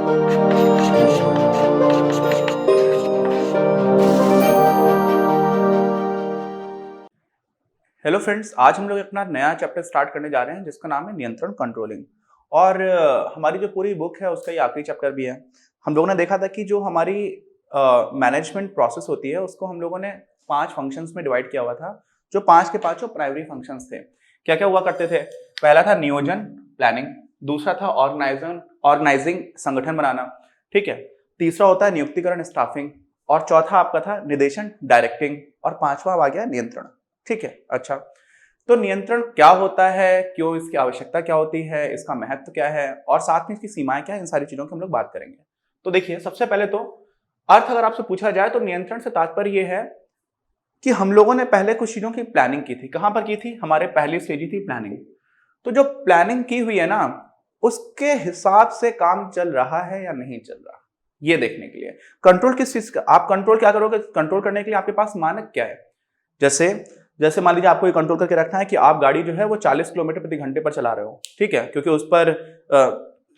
Hello friends, आज हम लोग अपना नया चैप्टर स्टार्ट करने जा रहे हैं जिसका नाम है नियंत्रण कंट्रोलिंग। और हमारी जो पूरी बुक है उसका ये आखिरी चैप्टर भी है। हम लोगों ने देखा था कि जो हमारी मैनेजमेंट प्रोसेस होती है उसको हम लोगों ने 5 फंक्शंस में डिवाइड किया हुआ था, जो 5 के 5 प्राइमरी फंक्शंस थे। क्या क्या हुआ करते थे? पहला था नियोजन, प्लानिंग। दूसरा था ऑर्गेनाइजिंग, संगठन बनाना। ठीक है। तीसरा होता है नियुक्तिकरण, स्टाफिंग। और चौथा आपका था निर्देशन, डायरेक्टिंग। और पांचवा आ गया नियंत्रण। ठीक है। अच्छा, तो नियंत्रण क्या होता है, क्यों इसकी आवश्यकता क्या होती है, इसका महत्व क्या है और साथ में इसकी सीमाएं क्या है, इन सारी चीजों की हम लोग बात करेंगे। तो देखिए, सबसे पहले तो अर्थ अगर आपसे पूछा जाए तो नियंत्रण से तात्पर्य यह है कि हम लोगों ने पहले कुछ चीजों की प्लानिंग की थी। कहां पर की थी? हमारे पहली स्टेज ही थी प्लानिंग। तो जो प्लानिंग की हुई है ना, उसके हिसाब से काम चल रहा है या नहीं चल रहा, ये देखने के लिए। कंट्रोल किस चीज का? आप कंट्रोल क्या करोगे? कंट्रोल करने के लिए आपके पास मानक क्या है? जैसे जैसे मान लीजिए आपको ये कंट्रोल करके रखना है कि आप गाड़ी जो है वो 40 किलोमीटर प्रति घंटे पर चला रहे हो। ठीक है, क्योंकि उस पर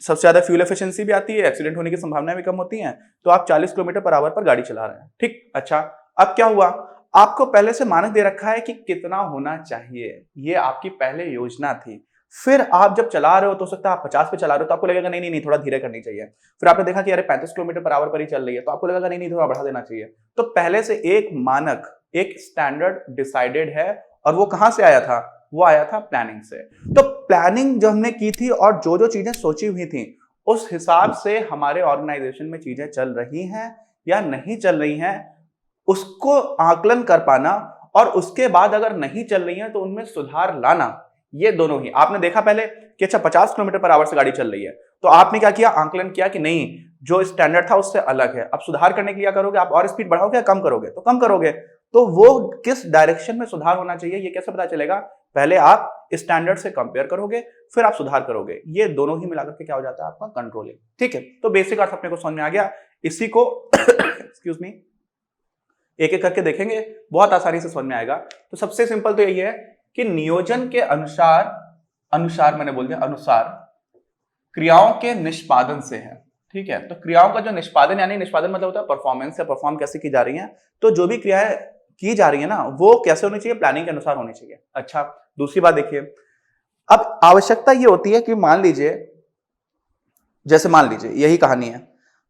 सबसे ज्यादा फ्यूल एफिशिएंसी भी आती है, एक्सीडेंट होने की संभावना भी कम होती है। तो आप 40 किलोमीटर पर आवर पर गाड़ी चला रहे हैं। ठीक। अच्छा, अब क्या हुआ? आपको पहले से मानक दे रखा है कि कितना होना चाहिए, ये आपकी पहले योजना थी। फिर आप जब चला रहे हो तो हो सकता है आप 50 पे चला रहे हो, तो आपको लगेगा नहीं नहीं नहीं, थोड़ा धीरे करनी चाहिए। फिर आपने देखा कि अरे 35 किलोमीटर पर आवर पर ही चल रही है, तो आपको लगेगा नहीं नहीं, थोड़ा बढ़ा देना चाहिए। तो पहले से एक मानक, एक स्टैंडर्ड डिसाइडेड है। और वो कहां से आया था? वो आया था प्लानिंग से। तो प्लानिंग जो हमने की थी और जो जो चीजें सोची हुई थी, उस हिसाब से हमारे ऑर्गेनाइजेशन में चीजें चल रही हैं या नहीं चल रही हैं, उसको आकलन कर पाना। और उसके बाद अगर नहीं चल रही है तो उनमें सुधार लाना। ये दोनों ही आपने देखा पहले कि अच्छा 50 किलोमीटर पर आवर से गाड़ी चल रही है, तो आपने क्या किया? आकलन किया कि नहीं, जो स्टैंडर्ड था उससे अलग है। अब सुधार करने के लिए क्या करोगे? आप और स्पीड बढ़ाओगे या कम करोगे? तो कम करोगे। तो वो किस डायरेक्शन में सुधार होना चाहिए ये कैसे पता चलेगा? पहले आप स्टैंडर्ड से कंपेयर करोगे, फिर आप सुधार करोगे। ये दोनों ही मिलाकर के क्या हो जाता है? आपका कंट्रोलिंग। ठीक है। तो बेसिक अर्थ अपने को समझ में आ गया। इसी को एक्सक्यूज मी, एक एक करके देखेंगे, बहुत आसानी से समझ में आएगा। तो सबसे सिंपल तो यही है कि नियोजन के अनुसार, अनुसार मैंने बोल दिया, अनुसार क्रियाओं के निष्पादन से है। ठीक है। तो क्रियाओं का जो निष्पादन, यानी निष्पादन मतलब होता है परफॉर्मेंस, या परफॉर्म कैसे की जा रही है। तो जो भी क्रियाएं की जा रही है ना, वो कैसे होनी चाहिए? प्लानिंग के अनुसार होनी चाहिए। अच्छा, दूसरी बात देखिए, अब आवश्यकता ये होती है कि मान लीजिए, जैसे मान लीजिए यही कहानी है,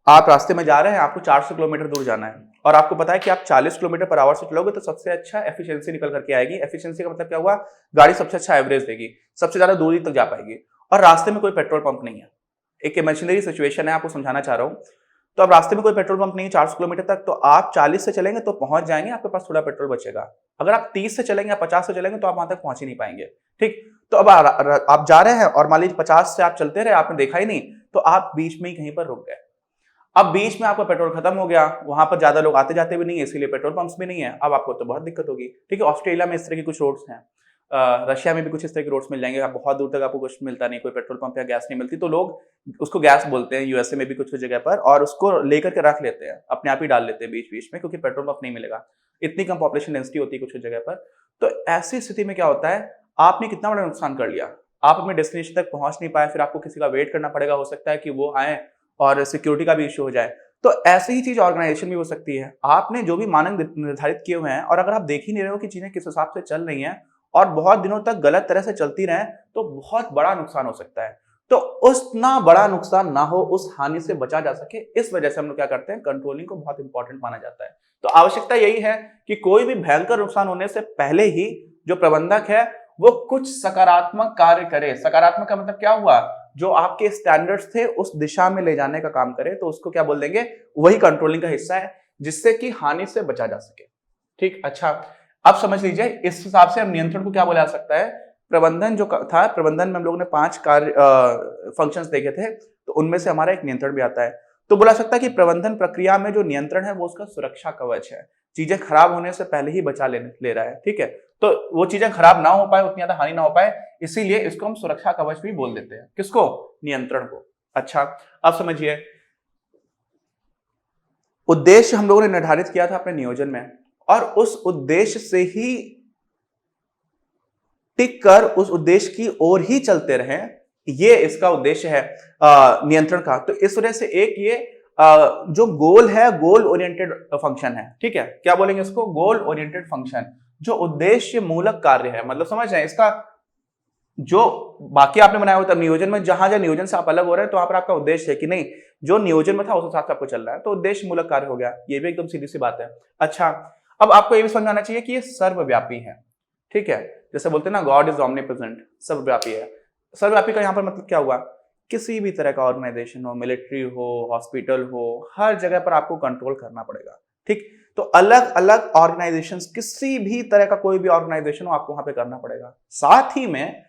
आप रास्ते में जा रहे हैं, आपको 400 किलोमीटर दूर जाना है और आपको पता है कि आप 40 किलोमीटर पर आवर से चलोगे तो सबसे अच्छा एफिशिएंसी निकल करके आएगी। एफिशिएंसी का मतलब क्या हुआ? गाड़ी सबसे अच्छा एवरेज देगी, सबसे ज्यादा दूरी तक जा पाएगी। और रास्ते में कोई पेट्रोल पंप नहीं है, एक इमेजिनरी सिचुएशन है, आपको समझाना चाह रहा हूं। तो अब रास्ते में कोई पेट्रोल पंप नहीं है 400 किलोमीटर तक, तो आप 40 से चलेंगे तो पहुंच जाएंगे, आपके पास थोड़ा पेट्रोल बचेगा। अगर आप 30 से चलेंगे या 50 से चलेंगे तो आप वहां तक पहुंच ही नहीं पाएंगे। ठीक। तो अब आप जा रहे हैं और मान लीजिए 50 से आप चलते रहे, आपने देखा ही नहीं, तो आप बीच में ही कहीं पर रुक गए। अब बीच में आपका पेट्रोल खत्म हो गया, वहां पर ज्यादा लोग आते जाते भी नहीं है, इसीलिए पेट्रोल पंप्स भी नहीं है। अब आपको तो बहुत दिक्कत होगी। ठीक है। ऑस्ट्रेलिया में इस तरह की कुछ रोड्स हैं, रशिया में भी कुछ इस तरह के रोड्स मिल जाएंगे। आप बहुत दूर तक आपको कुछ मिलता नहीं, कोई पेट्रोल पंप या गैस नहीं मिलती, तो लोग उसको गैस बोलते हैं, यूएसए में भी कुछ कुछ जगह पर, और उसको लेकर के रख लेते हैं, अपने आप ही डाल लेते हैं बीच बीच में, क्योंकि पेट्रोल पंप नहीं मिलेगा, इतनी कम पॉपुलेशन डेंसिटी होती है कुछ कुछ जगह पर। तो ऐसी स्थिति में क्या होता है? आपने कितना बड़ा नुकसान कर लिया, आप अपने डेस्टिनेशन तक पहुंच नहीं पाए, फिर आपको किसी का वेट करना पड़ेगा, हो सकता है कि वो आए और सिक्योरिटी का भी इश्यू हो जाए। तो ऐसी ही चीज ऑर्गेनाइजेशन भी हो सकती है। आपने जो भी मानक निर्धारित किए हुए हैं, और अगर आप देख ही नहीं रहे हो कि चीजें किस हिसाब से चल रही हैं और बहुत दिनों तक गलत तरह से चलती रहे, तो बहुत बड़ा नुकसान हो सकता है। तो उतना बड़ा नुकसान ना हो, उस हानि से बचा जा सके, इस वजह से हम लोग क्या करते हैं? कंट्रोलिंग को बहुत इंपॉर्टेंट माना जाता है। तो आवश्यकता यही है कि कोई भी भयंकर नुकसान होने से पहले ही जो प्रबंधक है वो कुछ सकारात्मक कार्य करे। सकारात्मक का मतलब क्या हुआ? जो आपके स्टैंडर्ड्स थे उस दिशा में ले जाने का काम करे, तो उसको क्या बोल देंगे? वही कंट्रोलिंग का हिस्सा है, जिससे कि हानि से बचा जा सके। ठीक। अच्छा, अब समझ लीजिए, इस हिसाब से हम नियंत्रण को क्या बोला जा सकता है? प्रबंधन जो था, प्रबंधन में हम लोगों ने 5 कार्य फंक्शंस देखे थे, तो उनमें से हमारा एक नियंत्रण भी आता है। तो बोला सकता है कि प्रबंधन प्रक्रिया में जो नियंत्रण है वो उसका सुरक्षा कवच है, चीजें खराब होने से पहले ही बचा ले रहा है। ठीक है। तो वो चीजें खराब ना हो पाए, उतनी ज्यादा हानि ना हो पाए, इसीलिए इसको हम सुरक्षा कवच भी बोल देते हैं। किसको? नियंत्रण को। अच्छा, अब समझिए, उद्देश्य हम लोगों ने निर्धारित किया था अपने नियोजन में, और उस उद्देश्य से ही टिक कर उस उद्देश्य की ओर ही चलते रहे, ये इसका उद्देश्य है नियंत्रण का। तो इस वजह से एक ये जो गोल है, गोल ओरिएंटेड फंक्शन है, ठीक है, क्या बोलेंगे इसको, गोल ओरिएंटेड फंक्शन, जो उद्देश्य मूलक कार्य है। मतलब समझ रहे हैं इसका, जो बाकी आपने बनाया होता है नियोजन में, जहां जहां नियोजन से आप अलग हो रहे हैं तो वहां पर आपका उद्देश्य है कि नहीं, जो नियोजन में था उस हिसाब से आपको चल रहा है, तो उद्देश्य मूलक कार्य हो गया। ये भी एकदम सीधी सी बात है। अच्छा, अब आपको ये भी समझ आना चाहिए कि ये सर्वव्यापी है, ठीक है, जैसे बोलते हैं ना गॉड इज ऑमनीप्रेजेंट, सर्वव्यापी है। सर्वव्यापी का यहां पर मतलब क्या हुआ, किसी भी तरह का ऑर्गेनाइजेशन हो, मिलिट्री हो, हॉस्पिटल हो, हर जगह पर आपको कंट्रोल करना पड़ेगा, ठीक। तो अलग अलग ऑर्गेनाइजेशंस, किसी भी तरह का कोई भी ऑर्गेनाइजेशन हो, आपको वहां पे करना पड़ेगा। साथ ही में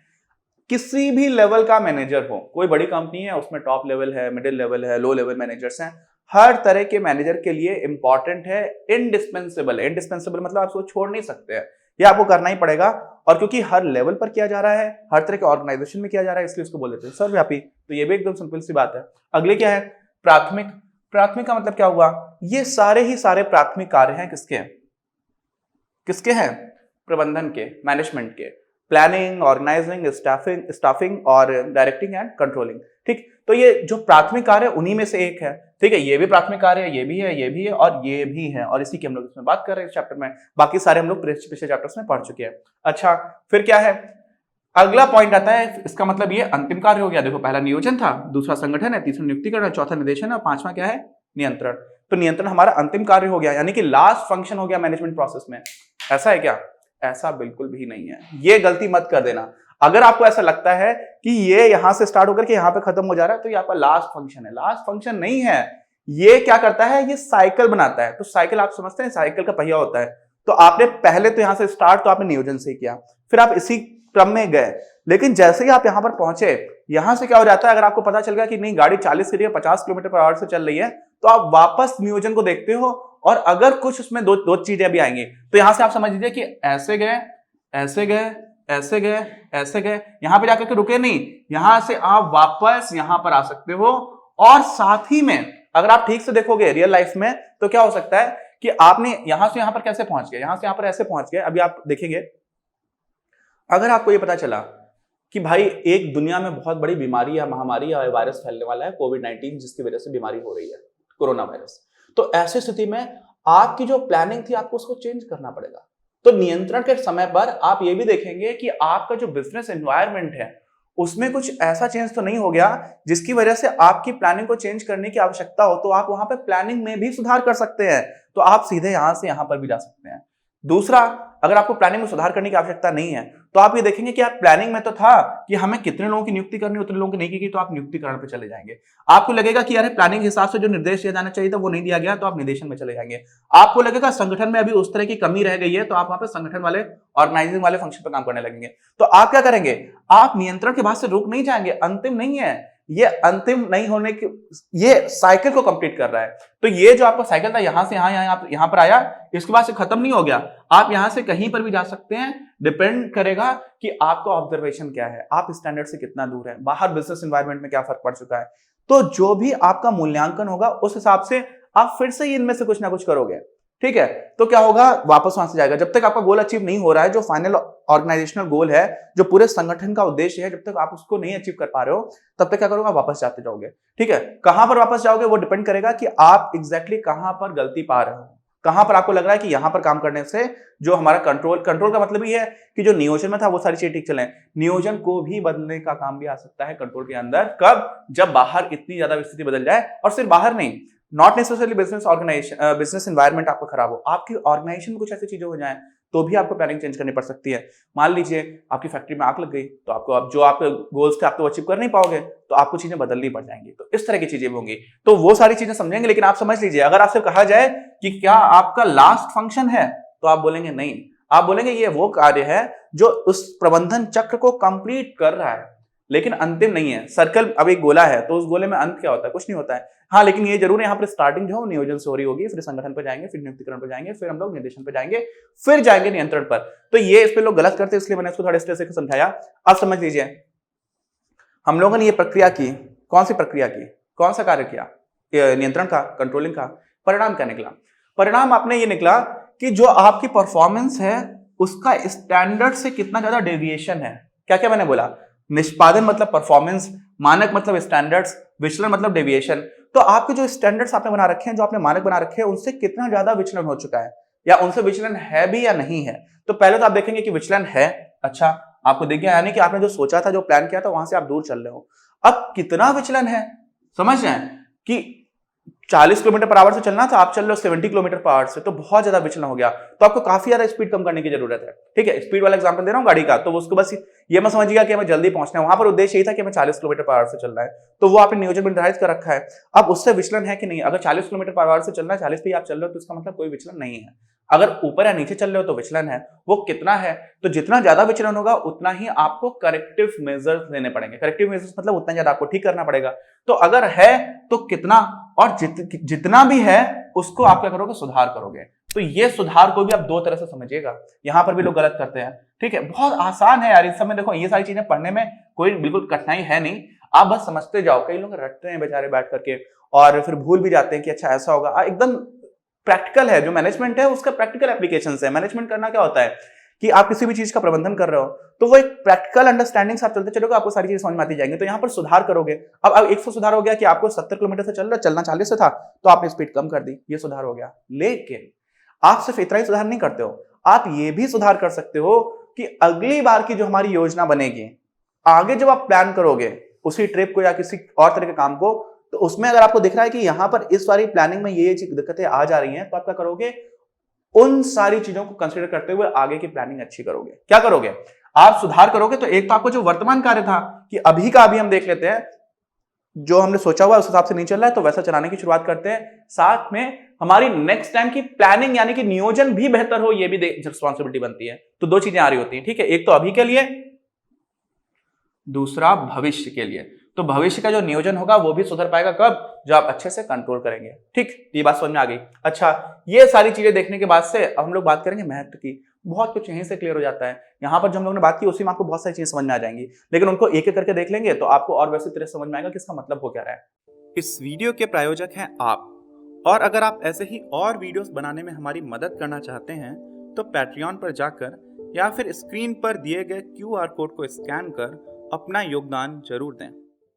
किसी भी लेवल का मैनेजर हो, कोई बड़ी कंपनी है उसमें टॉप लेवल है, मिडिल लेवल है, लो लेवल मैनेजर्स हैं, हर तरह के मैनेजर के लिए इंपॉर्टेंट है, इंडिस्पेंसिबल। इंडिस्पेंसिबल मतलब आप उसको छोड़ नहीं सकते हैं, ये आपको करना ही पड़ेगा। और क्योंकि हर लेवल पर किया जा रहा है, हर तरह के ऑर्गेनाइजेशन में किया जा रहा है, इसलिए उसको बोल देते हैं सर्वव्यापी। तो ये भी एकदम सिंपल सी बात है। अगले क्या है, प्राथमिक। प्राथमिक का मतलब क्या हुआ, ये सारे ही सारे प्राथमिक कार्य हैं किसके, किसके हैं, प्रबंधन के, मैनेजमेंट के, प्लानिंग, ऑर्गेनाइजिंग, स्टाफिंग और डायरेक्टिंग एंड कंट्रोलिंग, ठीक। तो ये जो प्राथमिक कार्य उन्हीं में से एक है, ठीक है, ये भी प्राथमिक कार्य है, ये भी है, ये भी है और ये भी है, और इसी की हम लोग इसमें बात कर रहे हैं इस चैप्टर में। बाकी सारे हम लोग पिछले चैप्टर्स में पढ़ चुके हैं। अच्छा, फिर क्या है, अगला पॉइंट आता है, इसका मतलब ये अंतिम कार्य हो गया। देखो, पहला नियोजन था, दूसरा संगठन है, तीसरा नियुक्तिकरण है, चौथा निर्देशन है और पांचवा क्या है, नियंत्रण। तो नियंत्रण हमारा अंतिम कार्य हो गया, यानी कि लास्ट फंक्शन हो गया मैनेजमेंट प्रोसेस में। ऐसा है क्या, ऐसा बिल्कुल भी नहीं है, ये गलती मत कर देना। अगर आपको ऐसा लगता है कि ये यहां से स्टार्ट होकर के यहां पे खत्म हो जा रहा है, तो ये आपका लास्ट फंक्शन है। लास्ट फंक्शन नहीं है, ये क्या करता है, ये साइकिल बनाता है। तो साइकिल आप समझते हैं, साइकिल का पहिया होता है। तो आपने पहले तो यहां से स्टार्ट तो आपने नियोजन से किया, फिर आप इसी क्रम में गए, लेकिन जैसे ही आप यहां पर पहुंचे, यहां से क्या हो जाता है, अगर आपको पता चल गया कि नहीं गाड़ी 40 की 50 किलोमीटर पर आवर से चल रही है, तो आप वापस नियोजन को देखते हो, और अगर कुछ उसमें दो चीजें अभी आएंगी, तो यहां से आप समझ लीजिए कि ऐसे गए, ऐसे गए, ऐसे गए, ऐसे गए, यहां पे जाकर के रुके नहीं, यहां से आप वापस यहां पर आ सकते हो। और साथ ही में अगर आप ठीक से देखोगे रियल लाइफ में, तो क्या हो सकता है कि आपने यहां से यहां पर कैसे पहुंच गए, यहां से यहां पर ऐसे पहुंच गए। अभी आप देखेंगे, अगर आपको ये पता चला कि भाई एक दुनिया में बहुत बड़ी बीमारी या महामारी या वायरस फैलने वाला है, कोविड-19, जिसकी वजह से बीमारी हो रही है, कोरोना वायरस, तो ऐसी स्थिति में आपकी जो प्लानिंग थी, आपको उसको चेंज करना पड़ेगा। तो नियंत्रण के समय पर आप ये भी देखेंगे कि आपका जो बिजनेस एनवायरनमेंट है, उसमें कुछ ऐसा चेंज तो नहीं हो गया जिसकी वजह से आपकी प्लानिंग को चेंज करने की आवश्यकता हो। तो आप वहां पर प्लानिंग में भी सुधार कर सकते हैं, तो आप सीधे यहां से यहां पर भी जा सकते हैं। दूसरा, अगर आपको प्लानिंग में सुधार करने की आवश्यकता नहीं है, तो आप ये देखेंगे कि यार प्लानिंग में तो था कि हमें कितने लोगों की नियुक्ति करनी, उतने लोगों की नहीं की, तो आप नियुक्तिकरण पे चले जाएंगे। आपको लगेगा कि यार प्लानिंग के हिसाब से जो निर्देश दिया जाना चाहिए था वो नहीं दिया गया, तो आप निर्देशन में चले जाएंगे। आपको लगेगा संगठन में अभी उस तरह की कमी रह गई है, तो आप वहां पे संगठन वाले, ऑर्गेनाइजिंग वाले फंक्शन पर काम करने लगेंगे। तो आप क्या करेंगे, आप नियंत्रण के बाद से रुक नहीं जाएंगे, अंतिम नहीं है ये, अंतिम नहीं होने की, ये साइकिल को कंप्लीट कर रहा है। तो ये जो आपका साइकिल था, यहां से यहां पर आया, इसके बाद से खत्म नहीं हो गया, आप यहां से कहीं पर भी जा सकते हैं। डिपेंड करेगा कि आपका ऑब्जर्वेशन क्या है, आप स्टैंडर्ड से कितना दूर है, बाहर बिजनेस एनवायरनमेंट में क्या फर्क पड़ चुका है। तो जो भी आपका मूल्यांकन होगा, उस हिसाब से आप फिर से इनमें से कुछ ना कुछ करोगे, ठीक है। तो क्या होगा, वापस वहां से जाएगा। जब तक आपका गोल अचीव नहीं हो रहा है, जो फाइनल ऑर्गेनाइजेशनल गोल है, जो पूरे संगठन का उद्देश्य है, जब तक आप उसको नहीं अचीव कर पा रहे हो, तब तक क्या करोगे, वापस जाते जाओगे, ठीक है। कहां पर वापस जाओगे, वो डिपेंड करेगा कि आप एग्जैक्टली कहां पर गलती पा रहे हो, कहां पर आपको लग रहा है कि यहां पर काम करने से जो हमारा कंट्रोल का मतलब ये है कि जो नियोजन में था वो सारी चीजें ठीक चले। नियोजन को भी बदलने का काम भी आ सकता है कंट्रोल के अंदर, कब, जब बाहर इतनी ज्यादा स्थिति बदल जाए। और सिर्फ बाहर नहीं, not necessarily business organisation, business environment आपका खराब हो, आपकी ऑर्गेनाइजेशन में कुछ ऐसी चीजें हो जाए, तो भी आपको प्लानिंग चेंज करनी पड़ सकती है। मान लीजिए आपकी फैक्ट्री में आग लग गई, तो आपको अब जो आपके गोल्स थे आप तो अचीव कर नहीं पाओगे, तो आपको चीजें बदलनी पड़ जाएंगी। तो इस तरह की चीजें होंगी, तो वो सारी चीजें समझेंगे। लेकिन आप समझ लीजिए, अगर आपसे कहा जाए कि क्या आपका लास्ट फंक्शन है, तो आप बोलेंगे नहीं, आप बोलेंगे ये वो कार्य है जो उस प्रबंधन चक्र को कंप्लीट कर रहा है, लेकिन अंतिम नहीं है। सर्कल अब एक गोला है, तो उस गोले में अंत क्या होता है, कुछ नहीं होता है। हाँ, लेकिन ये जरूर है, यहाँ पर स्टार्टिंग जो है नियोजन से हो रही होगी, फिर संगठन पर जाएंगे, फिर नियुक्तिकरण पर जाएंगे, फिर हम लोग निर्देशन पर जाएंगे, फिर जाएंगे नियंत्रण पर। तो ये इस पे लोग गलत करते हैं, इसलिए मैंने इसको थोड़ा स्टेप से समझाया। अब समझ लीजिए, हम लोगों ने ये प्रक्रिया की, कौन सी प्रक्रिया की, कौन सा कार्य किया, नियंत्रण का, कंट्रोलिंग का। परिणाम क्या निकला, परिणाम आपने ये निकला कि जो आपकी परफॉर्मेंस है उसका स्टैंडर्ड से कितना ज्यादा डेविएशन है। क्या क्या मैंने बोला, निष्पादन मतलब परफॉर्मेंस, मानक मतलब स्टैंडर्ड्स, विचलन मतलब डेविएशन। तो आपके जो स्टैंडर्ड्स आपने बना रखे हैं, जो आपने मानक बना रखे हैं, उनसे कितना ज्यादा विचलन हो चुका है या उनसे विचलन है भी या नहीं है। तो पहले तो आप देखेंगे कि विचलन है, अच्छा आपको दिख गया, यानी कि आपने जो सोचा था, जो प्लान किया था, वहां से आप दूर चल रहे हो। अब कितना विचलन है समझ रहे हैं कि 40 किलोमीटर पर आवर से चलना था, आप चल रहे हो 70 किलोमीटर पर आवर से, तो बहुत ज्यादा विचलन हो गया। तो आपको काफी ज्यादा स्पीड कम करने की जरूरत है। ठीक है, स्पीड वाला एग्जांपल दे रहा हूं गाड़ी का, तो उसको बस ये मत समझिएगा कि हमें जल्दी पहुंचना है, वहां पर उद्देश्य यही था कि हमें 40 किलोमीटर पर आवर से चलना है, तो वो आपने नियोजन में निर्धारित कर रखा है। अब उससे विचलन है कि नहीं, अगर 40 किलोमीटर पर आवर से चलना है, 40 पे आप चल रहे हो, तो इसका मतलब कोई विचलन नहीं है। अगर ऊपर या नीचे चल रहे हो तो विचलन है। वो कितना है, तो जितना ज्यादा विचलन होगा उतना ही आपको करेक्टिव मेजर्स लेने पड़ेंगे। करेक्टिव मेजर्स मतलब उतना ज्यादा आपको ठीक करना पड़ेगा। तो अगर है तो कितना, और जितना भी है उसको आप क्या करोगे, सुधार करोगे। तो ये सुधार को भी आप दो तरह से समझिएगा, यहां पर भी लोग गलत करते हैं। ठीक है, बहुत आसान है यार, इस समय देखो ये सारी चीजें पढ़ने में कोई बिल्कुल कठिनाई है नहीं, आप बस समझते जाओ। कई लोग रटते हैं बेचारे बैठ करके और फिर भूल भी जाते हैं कि अच्छा ऐसा होगा। एकदम प्रैक्टिकल है, जो मैनेजमेंट है उसका प्रैक्टिकल एप्लीकेशन है। मैनेजमेंट करना क्या होता है कि आप किसी भी चीज का प्रबंधन कर रहे हो, तो वो एक प्रैक्टिकल अंडरस्टैंडिंग से आप चलते चलोगे, आपको सारी चीजें समझ में आती जाएंगी। तो यहाँ पर सुधार करोगे। अब 100 सुधार हो गया कि आपको 70 किलोमीटर से चलना 40 से था, तो आपने स्पीड कम कर दी, ये सुधार हो गया। लेकिन आप सिर्फ इतना ही सुधार नहीं करते हो, आप ये भी सुधार कर सकते हो कि अगली बार की जो हमारी योजना बनेगी, आगे जब आप प्लान करोगे उसी ट्रिप को या किसी और तरह के काम को, तो उसमें अगर आपको दिख रहा है कि यहां पर इस वाली प्लानिंग में ये दिक्कतें आ जा रही हैं, तो आप क्या करोगे, उन सारी चीजों को कंसीडर करते हुए आगे की प्लानिंग अच्छी करोगे। क्या करोगे, आप सुधार करोगे। तो एक तो आपको जो वर्तमान कार्य था कि अभी का अभी हम देख लेते हैं, जो हमने सोचा हुआ उस हिसाब से नहीं चल रहा है, तो वैसा चलाने की शुरुआत करते हैं। साथ में हमारी नेक्स्ट टाइम की प्लानिंग यानी कि नियोजन भी बेहतर हो, ये भी रिस्पॉन्सिबिलिटी बनती है। तो दो चीजें आ रही होती हैं। ठीक है, एक तो अभी के लिए, दूसरा भविष्य के लिए। तो भविष्य का जो नियोजन होगा वो भी सुधर पाएगा कब, जब आप अच्छे से कंट्रोल करेंगे। ठीक, ये बात समझ में आ गई। अच्छा, ये सारी चीजें देखने के बाद से अब हम लोग बात करेंगे महत्व की। बहुत कुछ यहीं से क्लियर हो जाता है। यहाँ पर जो हम लोगों ने बात की उसी में आपको बहुत सारी चीजें समझ में आ जाएंगी, लेकिन उनको एक एक करके देख लेंगे तो आपको और वैसी तरह समझ में आएगा कि इसका मतलब हो क्या रहा है। इस वीडियो के प्रायोजक हैं आप, और अगर आप ऐसे ही और वीडियोस बनाने में हमारी मदद करना चाहते हैं तो पैट्रियन पर जाकर या फिर स्क्रीन पर दिए गए QR कोड को स्कैन कर अपना योगदान जरूर दें।